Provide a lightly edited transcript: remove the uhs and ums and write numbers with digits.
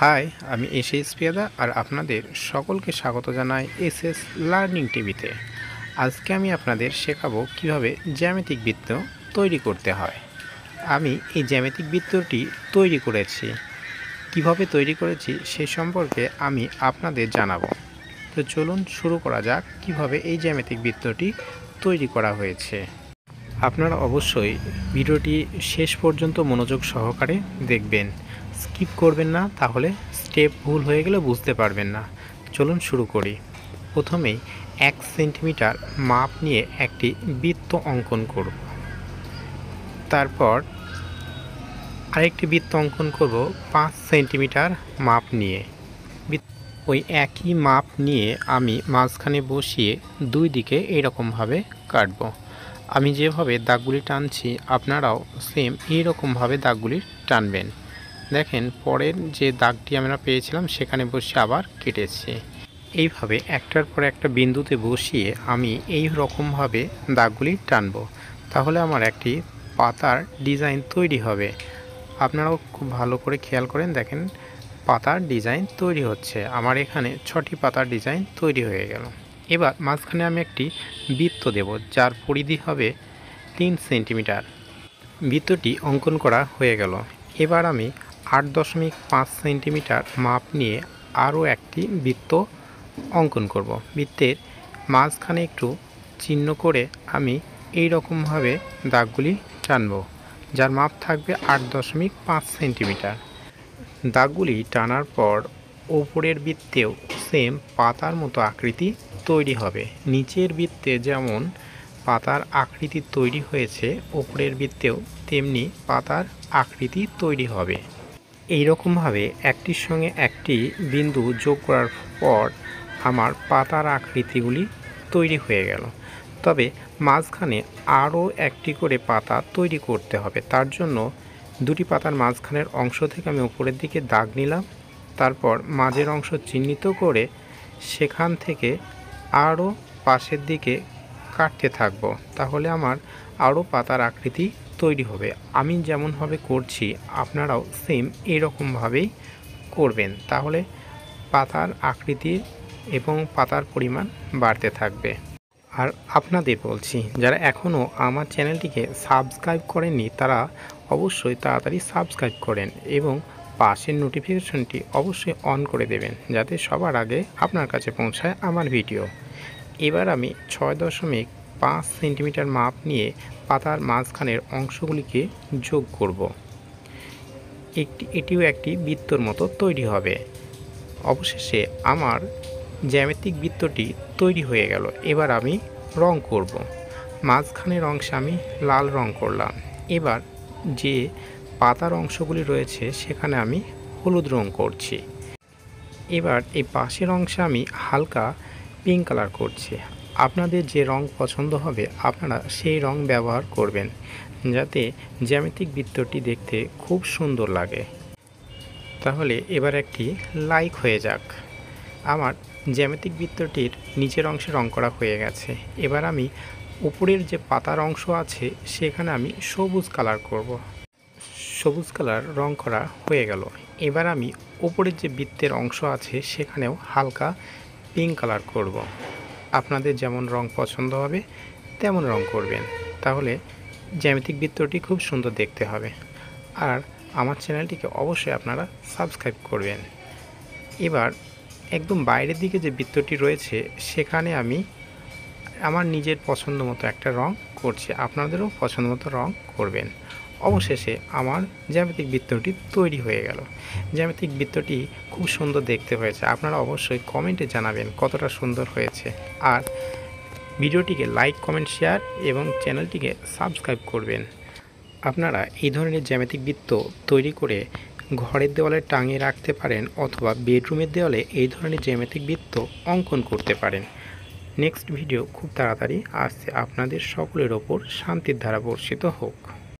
High, আমি SS পিয়াদা আর আপনাদের সকলকে স্বাগত জানাই এসএস লার্নিং টিভিতে। আজকে আমি আপনাদের শেখাবো কিভাবে জ্যামিতিক বৃত্ত তৈরি করতে হয়। আমি এই জ্যামিতিক বৃত্তটি তৈরি করেছি। কিভাবে তৈরি করেছি সে সম্পর্কে আমি আপনাদের জানাবো। তো চলুন শুরু করা যাক কিভাবে এই জ্যামিতিক বৃত্তটি তৈরি করা হয়েছে। আপনারা অবশ্যই ভিডিওটি শেষ পর্যন্ত মনোযোগ সহকারে দেখবেন, স্কিপ করবেন না, তাহলে স্টেপ ভুল হয়ে গেলে বুঝতে পারবেন না। চলুন শুরু করি। প্রথমেই 1 সেন্টিমিটার মাপ নিয়ে একটি বৃত্ত অঙ্কন করব। তারপর আরেকটি বৃত্ত অঙ্কন করব 5 সেন্টিমিটার মাপ নিয়ে। ওই একই মাপ নিয়ে আমি মাঝখানে বসিয়ে দুই দিকে এইরকমভাবে কাটবো। আমি যেভাবে দাগগুলি টানছি আপনারাও সেম এইরকমভাবে দাগগুলি টানবেন। দেখেন, পরের যে দাগটি আমরা পেয়েছিলাম সেখানে বসে আবার কেটেছি। এইভাবে একটার পর একটা বিন্দুতে বসিয়ে আমি এই রকমভাবে দাগগুলি টানব। তাহলে আমার একটি পাতার ডিজাইন তৈরি হবে। আপনারাও খুব ভালো করে খেয়াল করেন, দেখেন পাতার ডিজাইন তৈরি হচ্ছে। আমার এখানে 6টি পাতার ডিজাইন তৈরি হয়ে গেল। এবার মাঝখানে আমি একটি বৃত্ত দেব, যার পরিধি হবে 3 সেন্টিমিটার। বৃত্তটি অঙ্কন করা হয়ে গেল। এবার আমি 8.5 সেন্টিমিটার মাপ নিয়ে আরও একটি বৃত্ত অঙ্কন করব। বৃত্তের মাঝখানে একটু চিহ্ন করে আমি এই রকমভাবে দাগগুলি টানব, যার মাপ থাকবে 8.5 সেন্টিমিটার। দাগগুলি টানার পর ওপরের বৃত্তেও সেম পাতার মতো আকৃতি তৈরি হবে। নিচের বৃত্তে যেমন পাতার আকৃতি তৈরি হয়েছে, ওপরের বৃত্তেও তেমনি পাতার আকৃতি তৈরি হবে। এই রকমভাবে একটির সঙ্গে একটি বিন্দু যোগ করার পর আমার পাতার আকৃতিগুলি তৈরি হয়ে গেল। তবে মাঝখানে আরও একটি করে পাতা তৈরি করতে হবে। তার জন্য দুটি পাতার মাঝখানের অংশ থেকে আমি উপরের দিকে দাগ নিলাম। তারপর মাঝের অংশ চিহ্নিত করে সেখান থেকে আরও পাশের দিকে কাটতে থাকবো। তাহলে আমার আরও পাতার আকৃতি তৈরি হবে। আমি যেমনভাবে করছি আপনারাও সেম এরকমভাবেই করবেন। তাহলে পাতার আকৃতি এবং পাতার পরিমাণ বাড়তে থাকবে। আর আপনাদের বলছি, যারা এখনও আমার চ্যানেলটিকে সাবস্ক্রাইব করেননি তারা অবশ্যই তাড়াতাড়ি সাবস্ক্রাইব করেন এবং পাশের নোটিফিকেশনটি অবশ্যই অন করে দেবেন, যাতে সবার আগে আপনার কাছে পৌঁছায় আমার ভিডিও। এবার আমি 6.5 সেন্টিমিটার মাপ নিয়ে পাতার মাঝখানের অংশগুলিকে যোগ করব। এটিও একটি বৃত্তর মতো তৈরি হবে। অবশেষে আমার জ্যামিতিক বৃত্তটি তৈরি হয়ে গেল। এবার আমি রং করব। মাঝখানের অংশে আমি লাল রং করলাম। এবার যে পাতার অংশগুলি রয়েছে সেখানে আমি হলুদ রং করছি। এবার এই পাশের অংশে আমি হালকা পিঙ্ক কালার করছি। আপনাদের যে রং পছন্দ হবে আপনারা সেই রং ব্যবহার করবেন, যাতে জ্যামিতিক বৃত্তটি দেখতে খুব সুন্দর লাগে। তাহলে এবার একটি লাইক হয়ে যাক। আমার জ্যামিতিক বৃত্তটির নিচের অংশে রং করা হয়ে গেছে। এবার আমি উপরের যে পাতার অংশ আছে সেখানে আমি সবুজ কালার করব। সবুজ কালার রং করা হয়ে গেল। এবার আমি উপরের যে বৃত্তের অংশ আছে সেখানেও হালকা পিঙ্ক কালার করব। আপনাদের যেমন রং পছন্দ হবে তেমন রং করবেন, তাহলে জ্যামিতিক বৃত্তটি খুব সুন্দর দেখতে হবে। আর আমার চ্যানেলটিকে অবশ্যই আপনারা সাবস্ক্রাইব করবেন। এবার একদম বাইরের দিকে যে বৃত্তটি রয়েছে সেখানে আমি আমার নিজের পছন্দ মতো একটা রং করছি। আপনাদেরও পছন্দ মতো রং করবেন। অবশেষে আমার জ্যামিতিক বৃত্তটি তৈরি হয়ে গেল। জ্যামিতিক বৃত্তটি খুব সুন্দর দেখতে হয়েছে। আপনারা অবশ্যই কমেন্টে জানাবেন কতটা সুন্দর হয়েছে। আর ভিডিওটিকে লাইক, কমেন্ট, শেয়ার এবং চ্যানেলটিকে সাবস্ক্রাইব করবেন। আপনারা এই ধরনের জ্যামিতিক বৃত্ত তৈরি করে ঘরের দেওয়ালে টাঙিয়ে রাখতে পারেন, অথবা বেডরুমের দেওয়ালে এই ধরনের জ্যামিতিক বৃত্ত অঙ্কন করতে পারেন। নেক্সট ভিডিও খুব তাড়াতাড়ি আসছে। আপনাদের সকলের ওপর শান্তির ধারা বর্ষিত হোক।